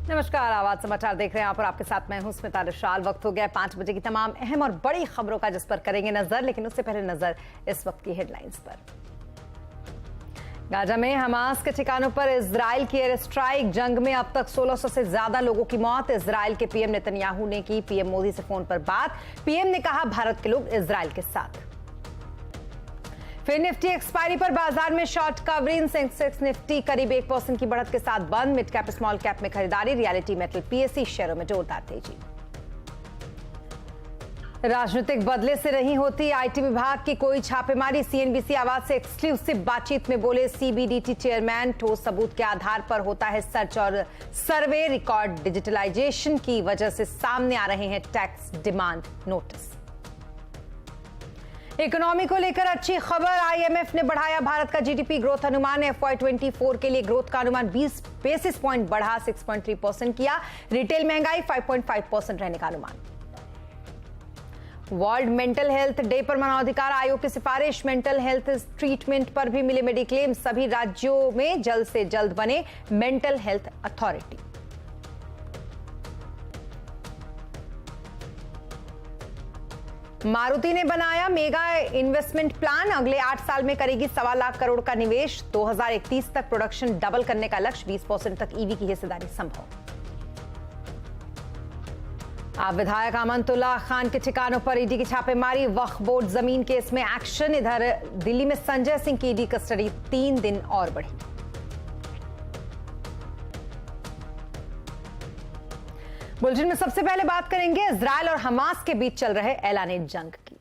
नमस्कार, आवाज समाचार देख रहे हैं। यहाँ पर आपके साथ मैं हूं स्मिता विशाल। वक्त हो गया 5 बजे की तमाम अहम और बड़ी खबरों का, जिस पर करेंगे नजर। लेकिन उससे पहले नजर इस वक्त की हेडलाइंस पर। गाजा में हमास के ठिकानों पर इजराइल की एयर स्ट्राइक। जंग में अब तक 1600 से ज्यादा लोगों की मौत। इजराइल के पीएम नेतन्याहू ने की पीएम मोदी से फोन पर बात। पीएम ने कहा, भारत के लोग इजराइल के साथ। फिर निफ्टी एक्सपायरी पर बाजार में शॉर्ट कवरिंग। सेंसेक्स निफ्टी करीब 1% की बढ़त के साथ बंद। मिड कैप स्मॉल कैप में खरीदारी। रियलिटी मेटल पीएसई शेयरों में जोरदार तेजी। राजनीतिक बदले से नहीं होती आईटी विभाग की कोई छापेमारी। सीएनबीसी आवाज से एक्सक्लूसिव बातचीत में बोले सीबीडीटी चेयरमैन, ठोस सबूत के आधार पर होता है सर्च और सर्वे। रिकॉर्ड डिजिटलाइजेशन की वजह से सामने आ रहे हैं टैक्स डिमांड नोटिस। इकोनॉमी को लेकर अच्छी खबर। आईएमएफ ने बढ़ाया भारत का जीडीपी ग्रोथ अनुमान। FY24 के लिए ग्रोथ का अनुमान 20 बेसिस पॉइंट बढ़ा 6.3% किया। रिटेल महंगाई 5.5% रहने का अनुमान। वर्ल्ड मेंटल हेल्थ डे पर मानवाधिकार आयोग की सिफारिश। मेंटल हेल्थ ट्रीटमेंट पर भी मिले मेडिक्लेम। सभी राज्यों में जल्द से जल्द बने मेंटल हेल्थ अथॉरिटी। मारुति ने बनाया मेगा इन्वेस्टमेंट प्लान। अगले 8 साल में करेगी 1.25 लाख करोड़ का निवेश। 2031 तक प्रोडक्शन डबल करने का लक्ष्य। 20% तक ईवी की हिस्सेदारी संभव। अब विधायक अमनतुल्लाह खान के ठिकानों पर ईडी की छापेमारी। वक्फ बोर्ड जमीन केस में एक्शन। इधर दिल्ली में संजय सिंह की ईडी कस्टडी 3 दिन और बढ़ी। बुलेटिन में सबसे पहले बात करेंगे इजरायल और हमास के बीच चल रहे ऐलाने जंग की।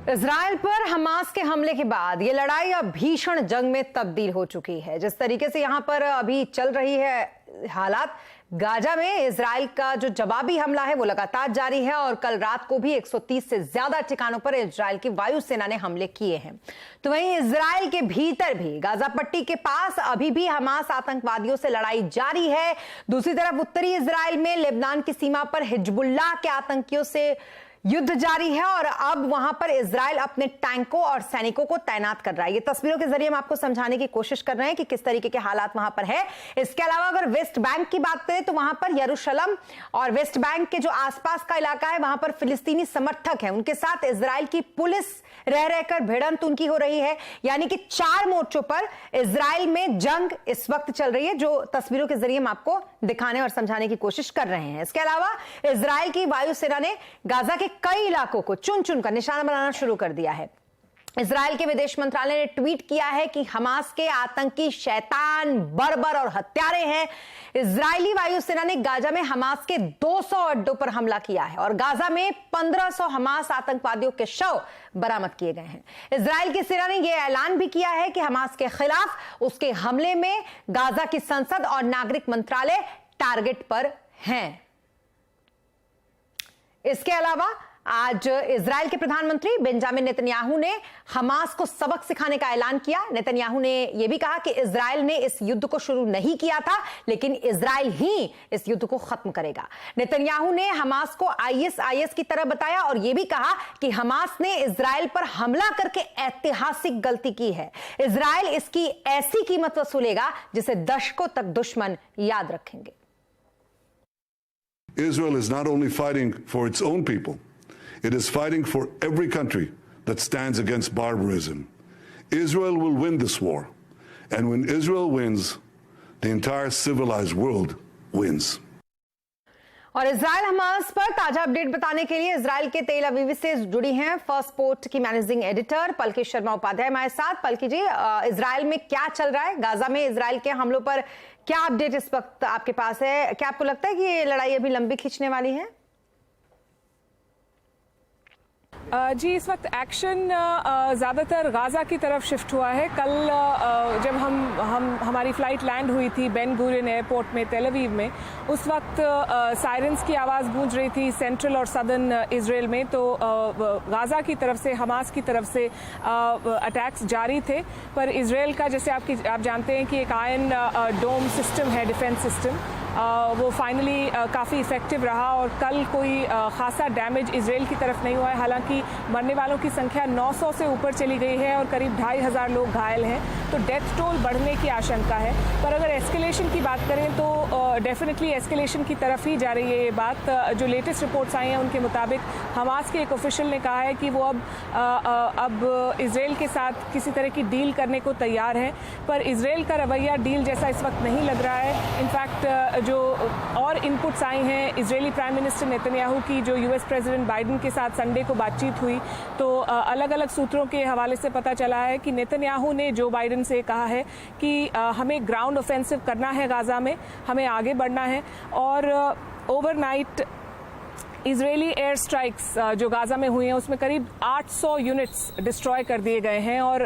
इजरायल पर हमास के हमले के बाद यह लड़ाई अब भीषण जंग में तब्दील हो चुकी है। जिस तरीके से यहां पर अभी चल रही है हालात, गाजा में इजरायल का जो जवाबी हमला है वो लगातार जारी है। और कल रात को भी 130 से ज्यादा ठिकानों पर इजरायल की वायुसेना ने हमले किए हैं। तो वहीं इजरायल के भीतर भी गाजा पट्टी के पास अभी भी हमास आतंकवादियों से लड़ाई जारी है। दूसरी तरफ उत्तरी इजरायल में लेबनान की सीमा पर हिजबुल्लाह के आतंकियों से युद्ध जारी है। और अब वहां पर इजरायल अपने टैंकों और सैनिकों को तैनात कर रहा है। ये तस्वीरों के जरिए हम आपको समझाने की कोशिश कर रहे हैं कि किस तरीके के हालात वहां पर है। इसके अलावा अगर वेस्ट बैंक की बात करें तो वहां पर यरूशलेम और वेस्ट बैंक के जो आसपास का इलाका है वहां पर फिलिस्तीनी समर्थक हैं, उनके साथ इजरायल की पुलिस रह रहकर भिड़ंत उनकी हो रही है। यानी कि 4 मोर्चों पर इजरायल में जंग इस वक्त चल रही है, जो तस्वीरों के जरिए हम आपको दिखाने और समझाने की कोशिश कर रहे हैं। इसके अलावा इजरायल की वायुसेना ने गाजा के कई इलाकों को चुन चुन कर निशाना बनाना शुरू कर दिया है। इजरायल के विदेश मंत्रालय ने ट्वीट किया है कि हमास के आतंकी शैतान, बर्बर और हत्यारे हैं। इजरायली वायुसेना ने गाजा में हमास के 200 अड्डों पर हमला किया है और गाजा में 1500 हमास आतंकवादियों के शव बरामद किए गए हैं। इजरायल की सेना ने यह ऐलान भी किया है कि हमास के खिलाफ उसके हमले में गाजा की संसद और नागरिक मंत्रालय टारगेट पर हैं। इसके अलावा आज इजरायल के प्रधानमंत्री बेंजामिन नेतन्याहू ने हमास को सबक सिखाने का ऐलान किया। नेतन्याहू ने यह भी कहा कि इजरायल ने इस युद्ध को शुरू नहीं किया था, लेकिन इजरायल ही इस युद्ध को खत्म करेगा। नेतन्याहू ने हमास को आईएस की तरह बताया और यह भी कहा कि हमास ने इजरायल पर हमला करके ऐतिहासिक गलती की है। इजरायल इसकी ऐसी कीमत वसूलेगा जिसे दशकों तक दुश्मन याद रखेंगे। Israel is not only fighting for its own people, it is fighting for every country that stands against barbarism. Israel will win this war. And when Israel wins, the entire civilized world wins. और Israel Hamas पर ताजा update बताने के लिए Israel के तेल अवीव से जुड़ी हैं फर्स्ट पोस्ट की मैनेजिंग एडिटर पलकी शर्मा उपाध्याय हमारे साथ। पलकी जी, इजरायल में क्या चल रहा है? गाजा में इजरायल के हमलों पर क्या अपडेट इस वक्त आपके पास है? क्या आपको लगता है कि ये लड़ाई अभी लंबी खींचने वाली है? जी, इस वक्त एक्शन ज़्यादातर गाज़ा की तरफ शिफ्ट हुआ है। कल जब हमारी फ़्लाइट लैंड हुई थी बेन गुरियन एयरपोर्ट में तेल अवीव में, उस वक्त सायरन्स की आवाज़ गूंज रही थी सेंट्रल और सदर्न इजराइल में। तो गाज़ा की तरफ से, हमास की तरफ से अटैक्स जारी थे। पर इजराइल का, जैसे आप जानते हैं कि एक आयरन डोम सिस्टम है, डिफेंस सिस्टम, वो फाइनली काफ़ी इफ़ेक्टिव रहा और कल कोई ख़ासा डैमेज इजराइल की तरफ नहीं हुआ है। हालांकि मरने वालों की संख्या 900 से ऊपर चली गई है और करीब 2500 लोग घायल हैं, तो डेथ टोल बढ़ने की आशंका है। पर अगर एस्केलेशन की बात करें तो डेफिनेटली एस्केलेशन की तरफ ही जा रही है ये बात। जो लेटेस्ट रिपोर्ट्स आई हैं उनके मुताबिक हमास के एक ऑफिशियल ने कहा है कि वो अब इजराइल के साथ किसी तरह की डील करने को तैयार है, पर इजराइल का रवैया डील जैसा इस वक्त नहीं लग रहा है। इनफैक्ट जो और इनपुट्स आई हैं इजरायली प्राइम मिनिस्टर नेतन्याहू की, जो यूएस प्रेसिडेंट बाइडेन के साथ संडे को बातचीत हुई, तो अलग अलग सूत्रों के हवाले से पता चला है कि नेतन्याहू ने जो बाइडेन से कहा है कि हमें ग्राउंड ऑफेंसिव करना है गाजा में, हमें आगे बढ़ना है और ओवरनाइट इजरायली एयर स्ट्राइक्स जो गाजा में हुई हैं उसमें करीब 800 यूनिट्स डिस्ट्रॉय कर दिए गए हैं और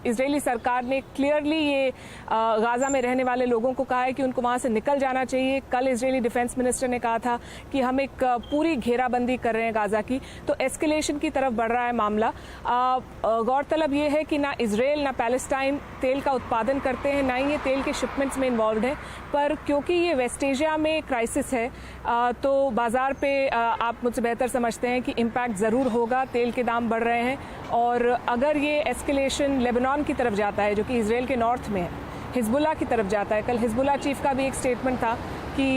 इजरायली सरकार ने क्लियरली ये गाजा में रहने वाले लोगों को कहा है कि उनको वहाँ से निकल जाना चाहिए। कल इजरायली डिफेंस मिनिस्टर ने कहा था कि हम एक पूरी घेराबंदी कर रहे हैं गाजा की, तो एस्केलेशन की तरफ बढ़ रहा है मामला। गौरतलब ये है कि ना इजराइल ना पैलेस्टाइन तेल का उत्पादन करते हैं, ना ही ये तेल के शिपमेंट्स में इन्वॉल्व हैं, पर क्योंकि ये वेस्ट एशिया में क्राइसिस है तो बाजार पे आप मुझसे बेहतर समझते हैं कि इम्पैक्ट ज़रूर होगा। तेल के दाम बढ़ रहे हैं और अगर ये एस्केलेशन लेबनान की तरफ जाता है जो कि इजराइल के नॉर्थ में है, हिजबुल्लाह की तरफ जाता है, कल हिजबुल्लाह चीफ का भी एक स्टेटमेंट था कि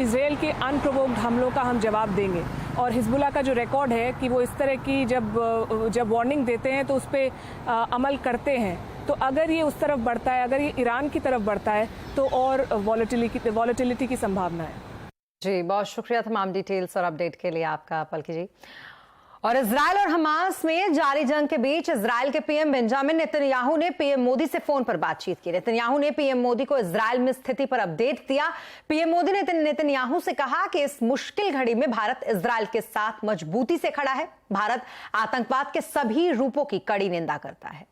इजराइल के अनप्रोवोक्ड हमलों का हम जवाब देंगे और हिजबुल्लाह का जो रिकॉर्ड है कि वो इस तरह की जब वार्निंग देते हैं तो उस पर अमल करते हैं। तो अगर ये उस तरफ बढ़ता है, अगर ये ईरान की तरफ बढ़ता है तो और वॉलेटिलिटी की संभावना है। जी, बहुत शुक्रिया तमाम डिटेल्स और अपडेट के लिए आपका पलकी जी। और इजराइल और हमास में जारी जंग के बीच इजराइल के पीएम बेंजामिन नेतन्याहू ने पीएम मोदी से फोन पर बातचीत की। नेतन्याहू ने पीएम मोदी को इजराइल में स्थिति पर अपडेट दिया। पीएम मोदी ने नेतन्याहू से कहा कि इस मुश्किल घड़ी में भारत इजराइल के साथ मजबूती से खड़ा है। भारत आतंकवाद के सभी रूपों की कड़ी निंदा करता है।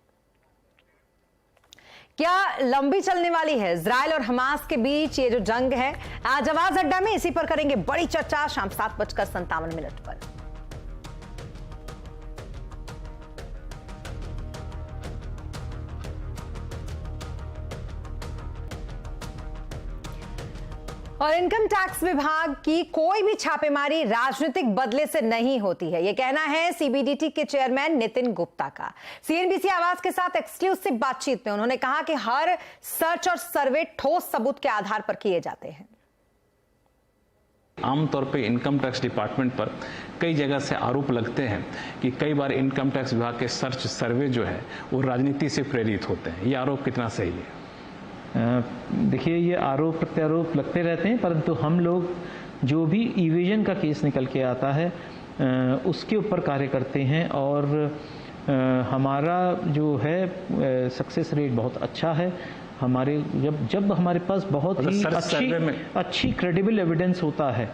क्या लंबी चलने वाली है इजराइल और हमास के बीच ये जो जंग है? आज आवाज अड्डा में इसी पर करेंगे बड़ी चर्चा शाम 7:57 पर। और इनकम टैक्स विभाग की कोई भी छापेमारी राजनीतिक बदले से नहीं होती है, यह कहना है सीबीडीटी के चेयरमैन नितिन गुप्ता का। सीएनबीसी आवाज के साथ एक्सक्लूसिव बातचीत में उन्होंने कहा कि हर सर्च और सर्वे ठोस सबूत के आधार पर किए जाते हैं। आमतौर पे इनकम टैक्स डिपार्टमेंट पर कई जगह से आरोप लगते हैं कि कई बार इनकम टैक्स विभाग के सर्च सर्वे जो है वो राजनीति से प्रेरित होते हैं। ये आरोप कितना सही है? देखिए, ये आरोप प्रत्यारोप लगते रहते हैं, परंतु हम लोग जो भी इवेजन का केस निकल के आता है उसके ऊपर कार्य करते हैं और हमारा जो है सक्सेस रेट बहुत अच्छा है। हमारे जब हमारे पास बहुत ही अच्छी क्रेडिबल एविडेंस होता है,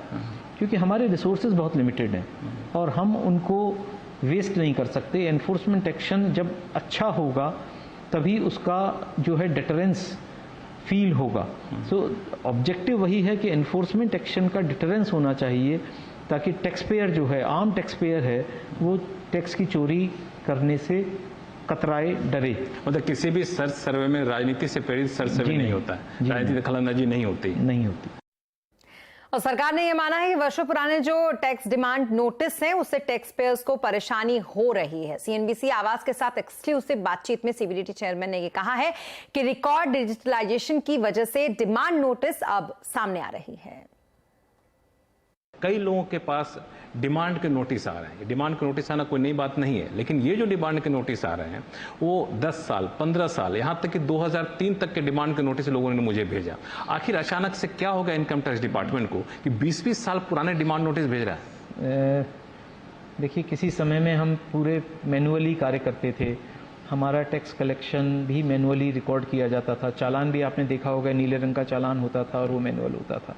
क्योंकि हमारे रिसोर्सेज बहुत लिमिटेड हैं और हम उनको वेस्ट नहीं कर सकते। एनफोर्समेंट एक्शन जब अच्छा होगा तभी उसका जो है डिटरेंस फील होगा। सो ऑब्जेक्टिव वही है कि एनफोर्समेंट एक्शन का डिटरेंस होना चाहिए ताकि टैक्स पेयर जो है, आम टैक्स पेयर है, वो टैक्स की चोरी करने से कतराए, डरे। मतलब किसी भी सर्च सर्वे में राजनीति से प्रेरित सर्च सर्वे नहीं होता है, राजनीति दखलंदाजी नहीं होती। और सरकार ने यह माना है कि वर्षों पुराने जो टैक्स डिमांड नोटिस हैं उससे टैक्स पेयर्स को परेशानी हो रही है। सीएनबीसी आवाज के साथ एक्सक्लूसिव बातचीत में सीबीडीटी चेयरमैन ने यह कहा है कि रिकॉर्ड डिजिटलाइजेशन की वजह से डिमांड नोटिस अब सामने आ रही है। कई लोगों के पास डिमांड के नोटिस आ रहे हैं। डिमांड के नोटिस आना कोई नई बात नहीं है, लेकिन ये जो डिमांड के नोटिस आ रहे हैं वो 10 साल 15 साल यहाँ तक कि 2003 तक के डिमांड के नोटिस लोगों ने मुझे भेजा। आखिर अचानक से क्या होगा इनकम टैक्स डिपार्टमेंट को कि 20-20 साल पुराने डिमांड नोटिस भेज रहा है? देखिए, किसी समय में हम पूरे मैनुअली कार्य करते थे। हमारा टैक्स कलेक्शन भी मैनुअली रिकॉर्ड किया जाता था। चालान भी आपने देखा होगा, नीले रंग का चालान होता था और वो मैनुअल होता था।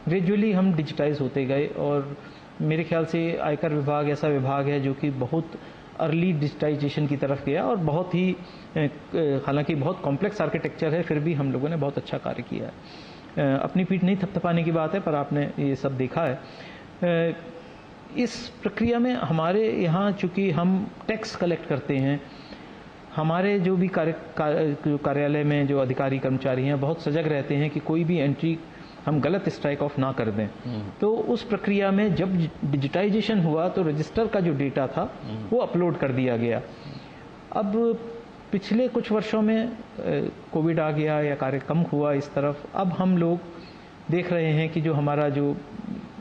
ग्रेजुअली हम डिजिटाइज होते गए और मेरे ख्याल से आयकर विभाग ऐसा विभाग है जो कि बहुत अर्ली डिजिटाइजेशन की तरफ गया और बहुत ही, हालांकि बहुत कॉम्प्लेक्स आर्किटेक्चर है, फिर भी हम लोगों ने बहुत अच्छा कार्य किया है। अपनी पीठ नहीं थपथपाने की बात है, पर आपने ये सब देखा है। इस प्रक्रिया में हमारे यहाँ चूँकि हम टैक्स कलेक्ट करते हैं, हमारे जो भी कार्यालय में जो अधिकारी कर्मचारी हैं बहुत सजग रहते हैं कि कोई भी एंट्री हम गलत स्ट्राइक ऑफ ना कर दें। तो उस प्रक्रिया में जब डिजिटाइजेशन हुआ तो रजिस्टर का जो डेटा था वो अपलोड कर दिया गया। अब पिछले कुछ वर्षों में कोविड आ गया या कार्य कम हुआ इस तरफ, अब हम लोग देख रहे हैं कि जो हमारा जो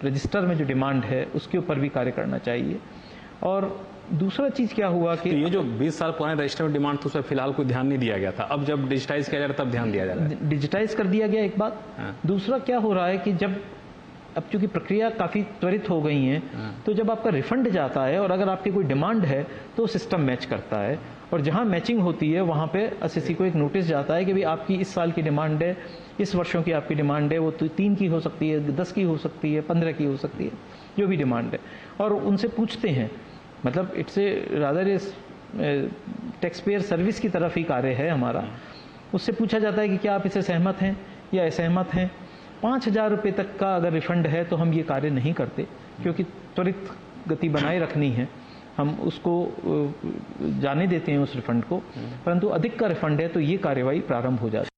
रजिस्टर में जो डिमांड है उसके ऊपर भी कार्य करना चाहिए। और दूसरा चीज़ क्या हुआ कि तो ये जो 20 साल पुराने रजिस्टर में डिमांड, तो उस पर फिलहाल कोई ध्यान नहीं दिया गया था, अब जब डिजिटाइज किया जा रहा है तब ध्यान दिया जा रहा है। डिजिटाइज कर दिया गया एक बात। दूसरा क्या हो रहा है कि जब अब चूंकि प्रक्रिया काफ़ी त्वरित हो गई है, तो जब आपका रिफंड जाता है और अगर आपकी कोई डिमांड है तो सिस्टम मैच करता है, और जहां मैचिंग होती है वहां पे एसएससी को एक नोटिस जाता है कि भाई आपकी इस साल की डिमांड है, इस वर्षों की आपकी डिमांड है, वो 3 की हो सकती है, 10 की हो सकती है, 15 की हो सकती है, जो भी डिमांड है, और उनसे पूछते हैं। मतलब इट्स ए रादर इस टैक्स पेयर सर्विस की तरफ ही कार्य है हमारा। उससे पूछा जाता है कि क्या आप इससे सहमत हैं या असहमत हैं। 5,000 रुपये तक का अगर रिफंड है तो हम ये कार्य नहीं करते, क्योंकि त्वरित गति बनाए रखनी है, हम उसको जाने देते हैं उस रिफंड को। परंतु अधिक का रिफंड है तो ये कार्यवाही प्रारंभ हो जाती है।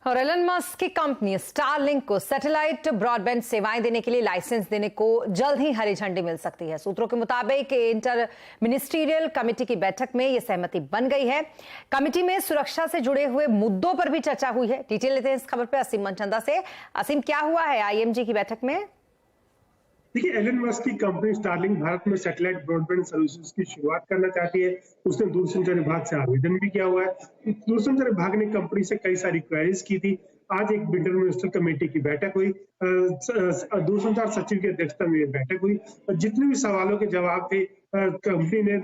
और एलन मस्क की कंपनी स्टारलिंक को सैटेलाइट ब्रॉडबैंड सेवाएं देने के लिए लाइसेंस देने को जल्द ही हरी झंडी मिल सकती है। सूत्रों के मुताबिक इंटर मिनिस्ट्रियल कमेटी की बैठक में यह सहमति बन गई है। कमेटी में सुरक्षा से जुड़े हुए मुद्दों पर भी चर्चा हुई है। डिटेल लेते हैं इस खबर पे असीम मनचंदा से। असीम, क्या हुआ है आईएमजी की बैठक में? देखिए, एलन मस्क की कंपनी स्टारलिंक भारत में सैटेलाइट ब्रॉडबैंड सर्विसेज की शुरुआत करना चाहती है। उसने दूरसंचार विभाग से आवेदन भी किया हुआ है। दूरसंचार विभाग ने कंपनी से कई सारी क्वेरीज की थी। आज एक इंटर मिनिस्ट्रियल कमेटी की बैठक हुई, दूरसंचार सचिव की अध्यक्षता में बैठक हुई, और जितने भी सवालों के जवाब थे कंपनी ने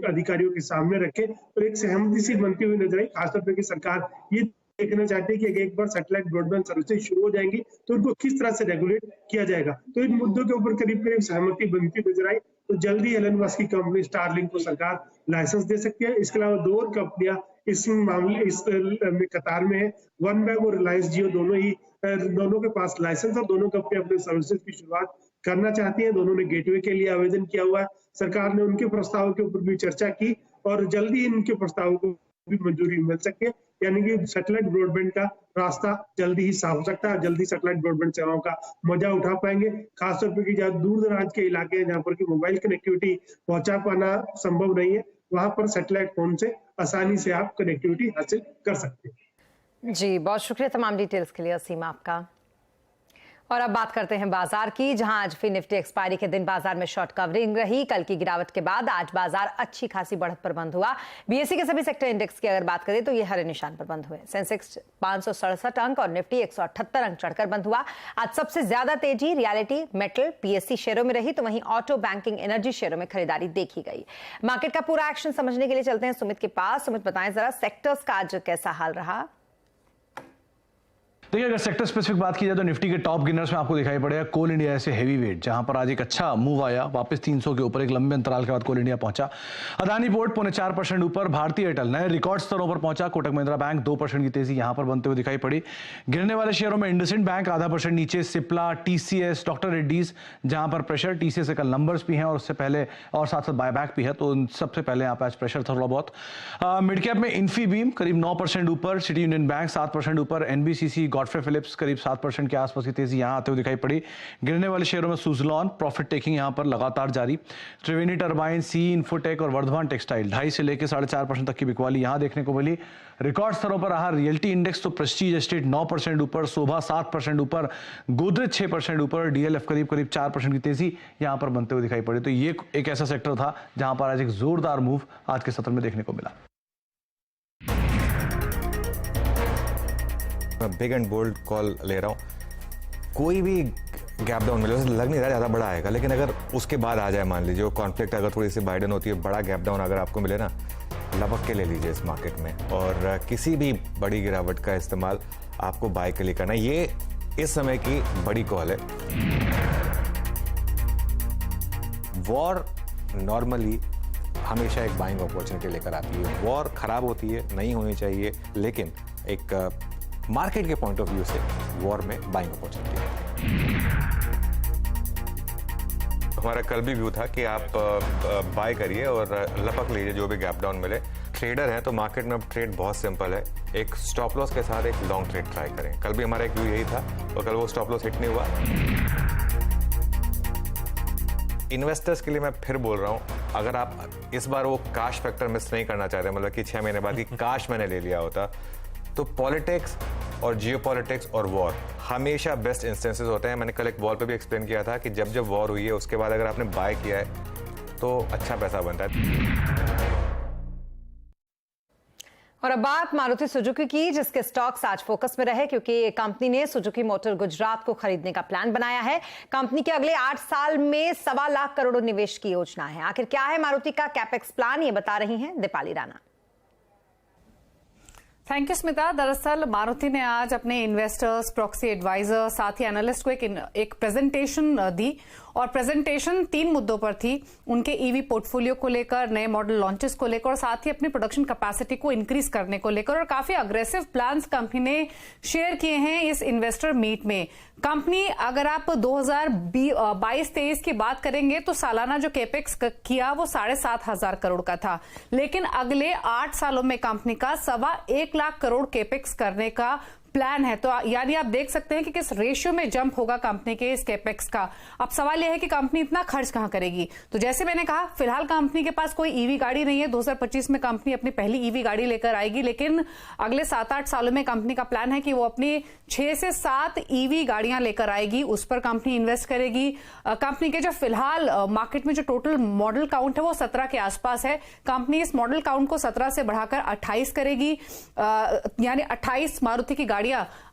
अधिकारियों के सामने रखे और एक सहमति सी बनती हुई नजर आई। खासतौर पर कि सरकार ये देखना चाहते हैं कि एक बार सैटेलाइट ब्रॉडबैंड सर्विसेज शुरू हो जाएंगी तो उनको किस तरह से रेगुलेट किया जाएगा। तो इन मुद्दों के ऊपर करीब करीब सहमति बनती नजर आई। तो जल्दी एलन मस्क की कंपनी स्टारलिंक को सरकार लाइसेंस दे सकती है। इसके अलावा 2 और कंपनियां इस मामले में कतार में है। OneWeb और रिलायंस जियो दोनों के पास लाइसेंस और दोनों कंपनी अपने सर्विसेज की शुरुआत करना चाहती है। दोनों ने गेटवे के लिए आवेदन किया हुआ है। सरकार ने उनके प्रस्तावों के ऊपर भी चर्चा की और जल्दी इनके प्रस्तावों को भी मंजूरी मिल सकती है। यानी कि सैटेलाइट ब्रॉडबैंड का रास्ता जल्दी ही साफ हो सकता है। जल्दी सैटेलाइट ब्रॉडबैंड सेवाओं का मजा उठा पाएंगे। खासतौर पर कि जहाँ दूर दराज के इलाके हैं, जहाँ पर कि मोबाइल कनेक्टिविटी पहुंचा पाना संभव नहीं है, वहां पर सैटेलाइट फोन से आसानी से आप कनेक्टिविटी हासिल कर सकते हैं। जी, बहुत शुक्रिया तमाम डिटेल्स के लिए असीम आपका। और अब बात करते हैं बाजार की, जहां आज फिर निफ्टी एक्सपायरी के दिन बाजार में शॉर्ट कवरिंग रही। कल की गिरावट के बाद आज बाजार अच्छी खासी बढ़त पर बंद हुआ। बीएसई के सभी सेक्टर इंडेक्स की अगर बात करें तो ये हरे निशान पर बंद हुए। सेंसेक्स 567 अंक और निफ्टी 178 अंक चढ़कर बंद हुआ। आज सबसे ज्यादा तेजी रियलिटी, मेटल, पीएससी शेयरों में रही, तो वहीं ऑटो, बैंकिंग, एनर्जी शेयरों में खरीदारी देखी गई। मार्केट का पूरा एक्शन समझने के लिए चलते हैं सुमित के पास। सुमित, बताएं जरा सेक्टर्स का आज कैसा हाल रहा? देखिए, अगर सेक्टर स्पेसिफिक बात की जाए तो निफ्टी के टॉप गेनर्स में आपको दिखाई पड़ेगा कोल इंडिया ऐसे हैवी वेट, जहां पर आज एक अच्छा मूव आया, वापस 300 के ऊपर एक लंबे अंतराल के बाद कोल इंडिया पहुंचा। अदानी पोर्ट 4.25% ऊपर, भारतीय एयरटेल नए रिकॉर्ड स्तरों पर पहुंचा। कोटक महिंद्रा बैंक 2% की तेजी यहां पर बनते हुए दिखाई पड़ी। गिरने वाले शेयरों में इंडसइंड बैंक 0.5% नीचे, सिप्ला, टीसीएस, डॉक्टर रेड्डीज जहां पर प्रेशर। टीसीएस से कल नंबर्स भी हैं और उससे पहले और साथ साथ बायबैक भी है, तो सबसे पहले यहाँ पे आज प्रेशर थोड़ा बहुत। मिड कैप में इन्फीबीम करीब 9% ऊपर, सिटी यूनियन बैंक 7% ऊपर, एनबीसीसी, गॉडफ्रे फिलिप्स करीब 7% के आसपास की तेजी यहां आते हुए दिखाई पड़ी। गिरने वाले शेयरों में सुजलॉन, प्रॉफिट टेकिंग यहां पर लगातार जारी। त्रिवेणी टर्बाइन, सी इन्फोटेक और वर्धमान टेक्सटाइल 2.5 से लेकर 4.5% तक की बिकवाली यहां देखने को मिली। रिकॉर्ड स्तरों पर रहा रियल्टी इंडेक्स, तो प्रेस्टीज एस्टेट 9% ऊपर, शोभा 7% ऊपर, गोदरेज 6% ऊपर, डीएलएफ करीब 4% की तेजी यहां पर बनते हुए दिखाई पड़ी। तो ये एक ऐसा सेक्टर था जहां पर आज एक जोरदार मूव आज के सत्र में देखने को मिला। मैं बिग एंड बोल्ड कॉल ले रहा हूँ। कोई भी गैप डाउन मिले, लग नहीं रहा ज़्यादा बड़ा आएगा, लेकिन अगर उसके बाद आ जाए, मान लीजिए वो कॉन्फ्लिक्ट अगर थोड़ी सी बाइडन होती है, बड़ा गैप डाउन अगर आपको मिले ना, लपक के ले लीजिए इस मार्केट में, और किसी भी बड़ी गिरावट का इस्तेमाल आपको बाय के लिए करना। ये इस समय की बड़ी कॉल है। वॉर नॉर्मली हमेशा एक बाइंग अपॉर्चुनिटी लेकर आती है। वॉर खराब होती है, नहीं होनी चाहिए, लेकिन एक मार्केट के पॉइंट ऑफ व्यू से वॉर में बाइंग अपॉर्चुनिटी है। हमारा कल भी व्यू था कि आप बाय करिए और लपक लीजिए जो भी गैप डाउन मिले। ट्रेडर हैं तो मार्केट में अब ट्रेड बहुत सिंपल है। एक स्टॉप लॉस के साथ एक लॉन्ग ट्रेड ट्राई करें। कल भी हमारा एक व्यू यही था और कल वो स्टॉप लॉस हिट नहीं हुआ। इन्वेस्टर्स के लिए मैं फिर बोल रहा हूं, अगर आप इस बार वो काश फैक्टर मिस नहीं करना चाहते, मतलब कि 6 महीने बाद की काश मैंने ले लिया होता, तो पॉलिटिक्स और जियोपॉलिटिक्स और वॉर हमेशा बेस्ट इंस्टेंसेस होते हैं। मैंने कल एक वॉल पे भी एक्सप्लेन किया था कि जब जब वॉर हुई है उसके बाद अगर आपने बाय किया है तो अच्छा पैसा बनता है। और अब बात मारुति सुजुकी की, जिसके स्टॉक्स आज फोकस में रहे क्योंकि कंपनी ने सुजुकी मोटर गुजरात को खरीदने का प्लान बनाया है। कंपनी के अगले 8 साल में 1.25 लाख करोड़ निवेश की योजना है। आखिर क्या है मारुति का कैपेक्स प्लान, ये बता रही हैं दीपाली राणा। Thank you Smita. दरअसल मारुति ने आज अपने इन्वेस्टर्स, प्रॉक्सी एडवाइजर, साथ ही एनालिस्ट को एक प्रेजेंटेशन दी और प्रेजेंटेशन 3 मुद्दों पर थी। उनके ईवी पोर्टफोलियो को लेकर, नए मॉडल लॉन्चेस को लेकर और साथ ही अपनी प्रोडक्शन कैपेसिटी को इंक्रीज करने को लेकर, और काफी अग्रेसिव प्लान्स कंपनी ने शेयर किए हैं इस इन्वेस्टर मीट में। कंपनी अगर आप 2022-23 की बात करेंगे तो सालाना जो कैपेक्स किया वो 7,500 करोड़ का था, लेकिन अगले 8 सालों में कंपनी का 1.25 लाख करोड़ कैपेक्स करने का प्लान है। तो यानी आप देख सकते हैं कि किस रेशियो में जंप होगा कंपनी के इस कैपेक्स का। अब सवाल यह है कि कंपनी इतना खर्च कहां करेगी। तो जैसे मैंने कहा, फिलहाल कंपनी के पास कोई ईवी गाड़ी नहीं है। 2025 में कंपनी अपनी पहली ईवी गाड़ी लेकर आएगी, लेकिन अगले 7-8 सालों में कंपनी का प्लान है कि वो अपनी 6 से 7 ईवी गाड़ियां लेकर आएगी। उस पर कंपनी इन्वेस्ट करेगी। कंपनी के जो फिलहाल मार्केट में जो टोटल मॉडल काउंट है वो 17 के आसपास है। कंपनी इस मॉडल काउंट को 17 से बढ़ाकर 28 करेगी, यानी 28 मारुति की गाड़ियां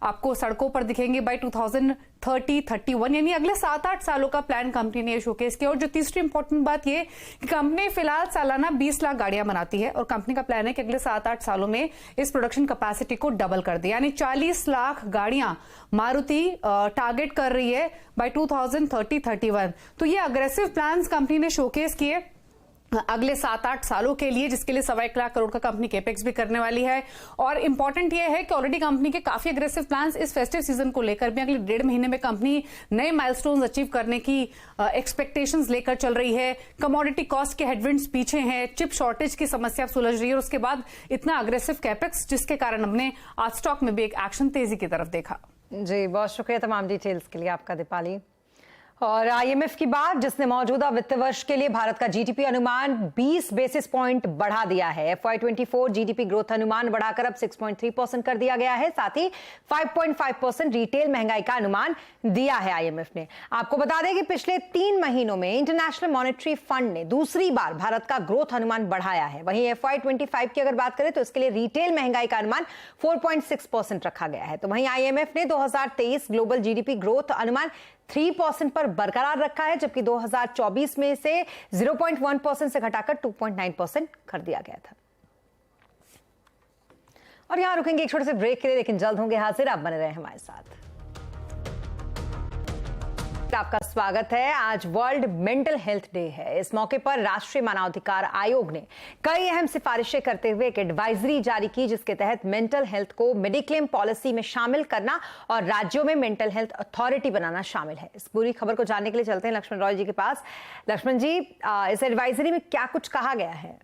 आपको सड़कों पर दिखेंगी बाय 2030-31, यानी अगले 7-8 सालों का प्लान कंपनी ने शोकेस किया। और जो तीसरी इंपॉर्टेंट बात यह कि कंपनी फिलहाल सालाना 20 लाख गाड़ियां बनाती है और कंपनी का प्लान है कि अगले 7-8 सालों में इस प्रोडक्शन कैपेसिटी को डबल कर दे, यानी 40 लाख गाड़ियां मारुति टारगेट कर रही है बाय 2030-31। तो ये अग्रेसिव प्लान्स कंपनी ने शोकेस किए अगले 7-8 सालों के लिए, जिसके लिए 1.25 लाख करोड़ का कंपनी कैपेक्स भी करने वाली है। और इंपॉर्टेंट यह है कि ऑलरेडी कंपनी के काफी अग्रेसिव प्लान्स इस फेस्टिव सीजन को लेकर भी अगले 1.5 महीने में कंपनी नए माइलस्टोन्स अचीव करने की एक्सपेक्टेशंस लेकर चल रही है। कमोडिटी कॉस्ट के हेडविंड्स पीछे हैं, चिप शॉर्टेज की समस्या सुलझ रही है और उसके बाद इतना अग्रेसिव कैपेक्स, जिसके कारण हमने आज स्टॉक में भी एक एक्शन तेजी की तरफ देखा। जी, बहुत शुक्रिया तमाम डिटेल्स के लिए आपका दीपाली। और आईएमएफ की बात, जिसने मौजूदा वित्त वर्ष के लिए भारत का जीडीपी अनुमान 20 बेसिस पॉइंट बढ़ा दिया है। FY24 जीडीपी ग्रोथ अनुमान बढ़ाकर अब 6.3% कर दिया गया है। साथ ही 5.5% रिटेल महंगाई का अनुमान दिया है आईएमएफ ने। आपको बता दें कि पिछले 3 महीनों में इंटरनेशनल मॉनेटरी फंड ने दूसरी बार भारत का ग्रोथ अनुमान बढ़ाया है। वहीं FY25 की अगर बात करें तो इसके लिए रिटेल महंगाई का अनुमान 4.6% रखा गया है। तो वहीं आईएमएफ ने 2023 ग्लोबल जीडीपी ग्रोथ अनुमान 3% पर बरकरार रखा है, जबकि 2024 में इसे 0.1% से घटाकर 2.9% कर दिया गया था। और यहां रुकेंगे एक छोटे से ब्रेक के लिए, लेकिन जल्द होंगे हाजिर। आप बने रहे हमारे साथ। आपका स्वागत है। आज वर्ल्ड मेंटल हेल्थ डे है। इस मौके पर राष्ट्रीय मानवाधिकार आयोग ने कई अहम सिफारिशें करते हुए एक एडवाइजरी जारी की, जिसके तहत मेंटल हेल्थ को मेडिक्लेम पॉलिसी में शामिल करना और राज्यों में मेंटल हेल्थ अथॉरिटी बनाना शामिल है। इस पूरी खबर को जानने के लिए चलते हैं लक्ष्मण रॉय जी के पास। लक्ष्मण जी, इस एडवाइजरी में क्या कुछ कहा गया है?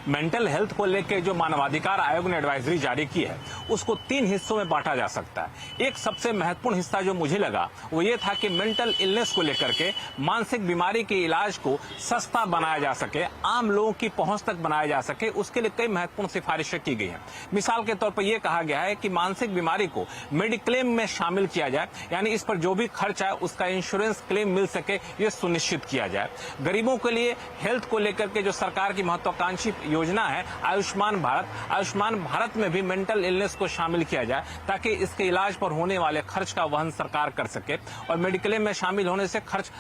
मेंटल हेल्थ को लेकर जो मानवाधिकार आयोग ने एडवाइजरी जारी की है उसको 3 हिस्सों में बांटा जा सकता है। एक सबसे महत्वपूर्ण हिस्सा जो मुझे लगा वो ये था कि मेंटल इलनेस को लेकर के, मानसिक बीमारी के इलाज को सस्ता बनाया जा सके, आम लोगों की पहुंच तक बनाया जा सके, उसके लिए कई महत्वपूर्ण सिफारिशें की गई हैं। मिसाल के तौर पर यह कहा गया है कि मानसिक बीमारी को मेडिक्लेम में शामिल किया जाए, यानी इस पर जो भी खर्च आए उसका इंश्योरेंस क्लेम मिल सके, ये सुनिश्चित किया जाए। गरीबों के लिए हेल्थ को लेकर के जो सरकार की महत्वाकांक्षी योजना है आयुष्मान भारत में भी मेंटल इलनेस को शामिल किया जाए, ताकि इसके इलाज पर होने वाले खर्च का वहन सरकार कर सके और मेडिक्लेम में शामिल होने से खर्च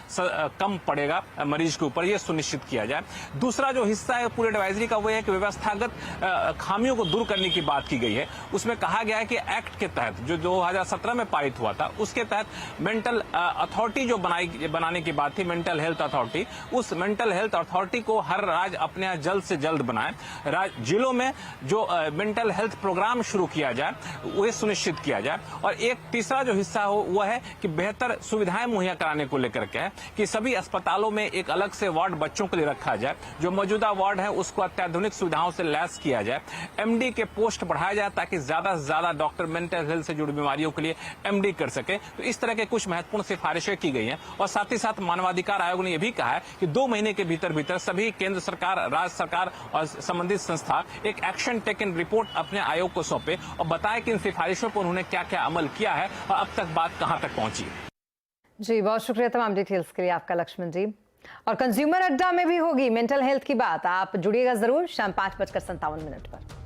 कम पड़ेगा मरीज के ऊपर, यह सुनिश्चित किया जाए। दूसरा जो हिस्सा है पूरे एडवाइजरी का वो है कि व्यवस्थागत खामियों को दूर करने की बात की गई है। उसमें कहा गया है कि एक्ट के तहत जो 2017 में पारित हुआ था, उसके तहत मेंटल अथॉरिटी जो बनाने की बात थी, मेंटल हेल्थ अथॉरिटी, उस मेंटल हेल्थ अथॉरिटी को हर राज्य अपने यहाँ जल्द से जल्द जल्द बनाएं, जिलों में जो मेंटल हेल्थ प्रोग्राम शुरू किया जाए वो सुनिश्चित किया जाए, और एक तीसरा जो हिस्सा हो वो है कि बेहतर सुविधाएं मुहैया कराने को लेकर के है कि सभी अस्पतालों में एक अलग से वार्ड बच्चों के लिए रखा जाए, जो मौजूदा वार्ड है उसको अत्याधुनिक सुविधाओं से लैस किया जाए, एमडी के पोस्ट बढ़ाया जाए ताकि ज्यादा से ज्यादा डॉक्टर मेंटल हेल्थ से जुड़ी बीमारियों के लिए एमडी कर सके। तो इस तरह के कुछ महत्वपूर्ण सिफारिशें की गई हैं, और साथ ही साथ मानवाधिकार आयोग ने यह भी कहा है कि 2 महीने के भीतर सभी केंद्र सरकार, राज्य सरकार और संबंधित संस्था एक एक्शन टेकन रिपोर्ट अपने आयोग को सौंपे और बताए कि इन सिफारिशों पर उन्होंने क्या क्या अमल किया है और अब तक बात कहां तक पहुंची। जी बहुत शुक्रिया तमाम डिटेल्स के लिए आपका लक्ष्मण जी। और कंज्यूमर अड्डा में भी होगी मेंटल हेल्थ की बात, आप जुड़िएगा जरूर शाम 5:57 पर।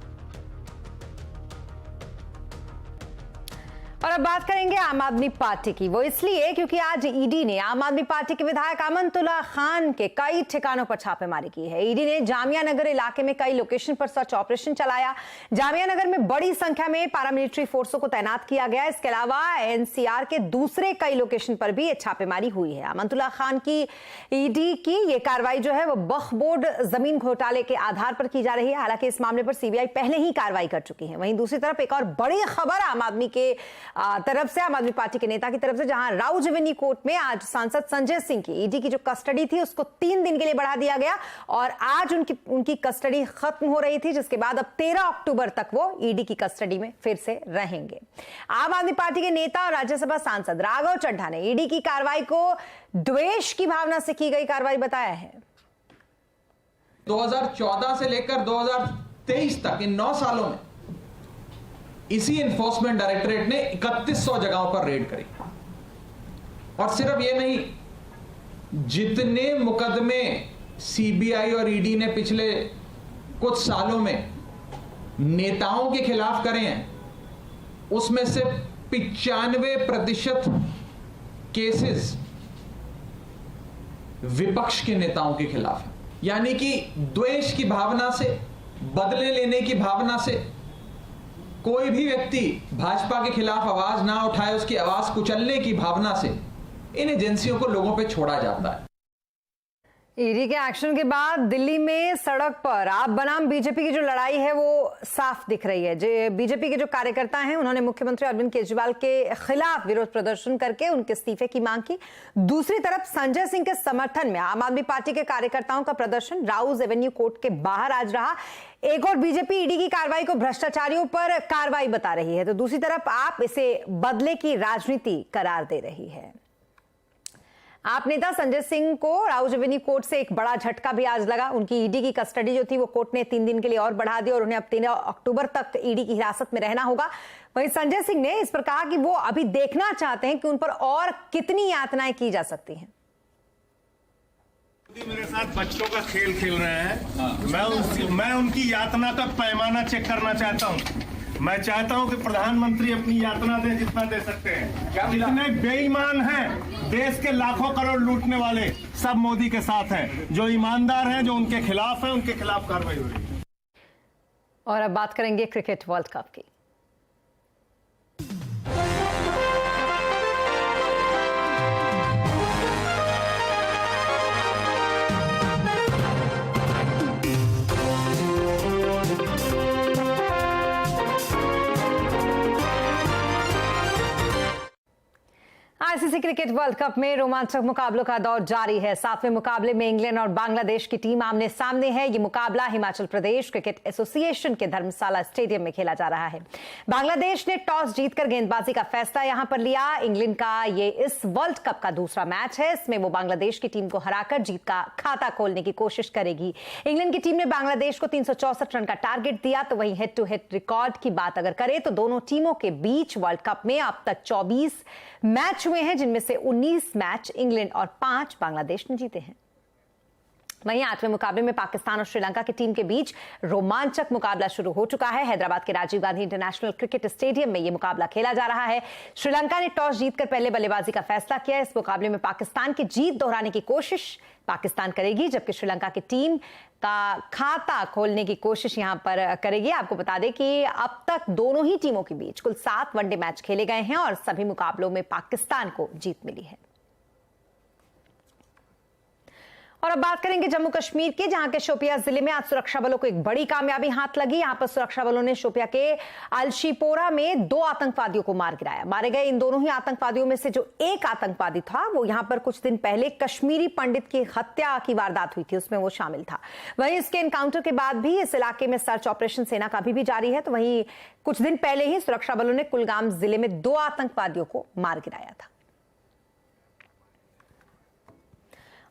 और अब बात करेंगे आम आदमी पार्टी की। वो इसलिए क्योंकि आज ईडी ने आम आदमी पार्टी के विधायक अमनतुल्ला खान के कई ठिकानों पर छापेमारी की है। ईडी ने जामिया नगर इलाके में कई लोकेशन पर सर्च ऑपरेशन चलाया। जामिया नगर में बड़ी संख्या में पैरामिलिट्री फोर्सों को तैनात किया गया। इसके अलावा एनसीआर के दूसरे कई लोकेशन पर भी छापेमारी हुई है। अमनतुल्ला खान की ईडी की ये कार्रवाई जो है वो वक्फ बोर्ड जमीन घोटाले के आधार पर की जा रही है। हालांकि इस मामले पर सीबीआई पहले ही कार्रवाई कर चुकी है। वहीं दूसरी तरफ एक और बड़ी खबर आम आदमी के तरफ से, आम आदमी पार्टी के नेता की तरफ से, जहां राउज एवेन्यू कोर्ट में आज सांसद संजय सिंह की ईडी की जो कस्टडी थी उसको 3 दिन के लिए बढ़ा दिया गया और आज उनकी कस्टडी खत्म हो रही थी, जिसके बाद अब 13 अक्टूबर तक वो ईडी की कस्टडी में फिर से रहेंगे। आम आदमी पार्टी के नेता और राज्यसभा सांसद राघव चड्ढा ने ईडी की कार्रवाई को द्वेष की भावना से की गई कार्रवाई बताया है। 2014 से लेकर 2023 तक इन 9 सालों में इसी एनफोर्समेंट डायरेक्टरेट ने 3100 जगहों पर रेड करी। और सिर्फ ये नहीं, जितने मुकदमे सीबीआई और ईडी ने पिछले कुछ सालों में नेताओं के खिलाफ करे हैं, उसमें से 95% केसेस विपक्ष के नेताओं के खिलाफ है। यानी कि द्वेष की भावना से, बदले लेने की भावना से कोई भी व्यक्ति भाजपा के खिलाफ आवाज ना उठाए, उसकी आवाज कुचलने की भावना से इन एजेंसियों को लोगों पे छोड़ा जाता है। ईडी के एक्शन के बाद दिल्ली में सड़क पर आप बनाम बीजेपी की जो लड़ाई है वो साफ दिख रही है। जो बीजेपी के जो कार्यकर्ता हैं उन्होंने मुख्यमंत्री अरविंद केजरीवाल के खिलाफ विरोध प्रदर्शन करके उनके इस्तीफे की मांग की। दूसरी तरफ संजय सिंह के समर्थन में आम आदमी पार्टी के कार्यकर्ताओं का प्रदर्शन राउज एवेन्यू कोर्ट के बाहर आज रहा। एक और बीजेपी ईडी की कार्रवाई को भ्रष्टाचारियों पर कार्रवाई बता रही है, तो दूसरी तरफ आप इसे बदले की राजनीति करार दे रही है। आप नेता संजय सिंह को राउज एवेन्यू कोर्ट से एक बड़ा झटका भी आज लगा। उनकी ईडी की कस्टडी जो थी वो कोर्ट ने 3 दिन के लिए और बढ़ा दी और उन्हें अब 13 अक्टूबर तक ईडी की हिरासत में रहना होगा। वहीं संजय सिंह ने इस पर कहा कि वो अभी देखना चाहते हैं कि उन पर और कितनी यातनाएं की जा सकती हैं। मेरे साथ बच्चों का खेल खेल रहे हैं। मैं उनकी यातना का पैमाना चेक करना चाहता हूं। मैं चाहता हूं कि प्रधानमंत्री अपनी यातना दें जितना दे सकते हैं। जितने बेईमान हैं, देश के लाखों करोड़ लूटने वाले, सब मोदी के साथ हैं। जो ईमानदार हैं, जो उनके खिलाफ हैं, उनके खिलाफ कार्रवाई हो रही है। और अब बात करेंगे क्रिकेट वर्ल्ड कप की। आईसीसी क्रिकेट वर्ल्ड कप में रोमांचक मुकाबलों का दौर जारी है। 7वें मुकाबले में इंग्लैंड और बांग्लादेश की टीम आमने सामने है। ये मुकाबला हिमाचल प्रदेश क्रिकेट एसोसिएशन के धर्मशाला स्टेडियम में खेला जा रहा है। बांग्लादेश ने टॉस जीतकर गेंदबाजी का फैसला यहां पर लिया। इंग्लैंड का ये इस वर्ल्ड कप का दूसरा मैच है। इसमें वो बांग्लादेश की टीम को हराकर जीत का खाता खोलने की कोशिश करेगी। इंग्लैंड की टीम ने बांग्लादेश को 364 रन का टारगेट दिया। तो वहीं हेड टू हेड रिकॉर्ड की बात अगर करें तो दोनों टीमों के बीच वर्ल्ड कप में अब तक 24 मैच हुए हैं, जिनमें से 19 मैच इंग्लैंड और 5 बांग्लादेश ने जीते हैं। वहीं 8वें मुकाबले में पाकिस्तान और श्रीलंका की टीम के बीच रोमांचक मुकाबला शुरू हो चुका है। हैदराबाद के Rajiv Gandhi international cricket stadium में यह मुकाबला खेला जा रहा है। श्रीलंका ने टॉस जीतकर पहले बल्लेबाजी का फैसला किया। इस मुकाबले में पाकिस्तान की जीत दोहराने की कोशिश पाकिस्तान करेगी, जबकि श्रीलंका की टीम का खाता खोलने की कोशिश यहां पर करेगी। आपको बता दें कि अब तक दोनों ही टीमों के बीच कुल 7 वनडे मैच खेले गए हैं और सभी मुकाबलों में पाकिस्तान को जीत मिली है। और अब बात करेंगे जम्मू कश्मीर की, जहां के शोपिया जिले में आज सुरक्षा बलों को एक बड़ी कामयाबी हाथ लगी। यहां पर सुरक्षा बलों ने शोपिया के अलशीपोरा में 2 आतंकवादियों को मार गिराया। मारे गए इन दोनों ही आतंकवादियों में से जो एक आतंकवादी था वो यहां पर कुछ दिन पहले कश्मीरी पंडित की हत्या की वारदात हुई थी, उसमें वो शामिल था। वहीं इसके एनकाउंटर के बाद भी इस इलाके में सर्च ऑपरेशन सेना का अभी भी जारी है। तो वहीं कुछ दिन पहले ही सुरक्षा बलों ने कुलगाम जिले में 2 आतंकवादियों को मार गिराया था।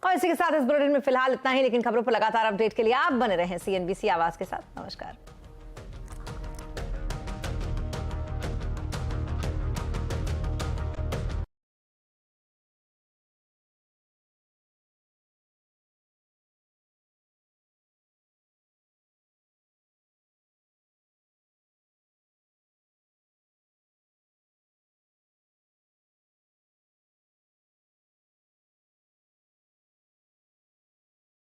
और इसी के साथ इस बुलेटिन में फिलहाल इतना ही, लेकिन खबरों पर लगातार अपडेट के लिए आप बने रहें CNBC आवाज के साथ। नमस्कार।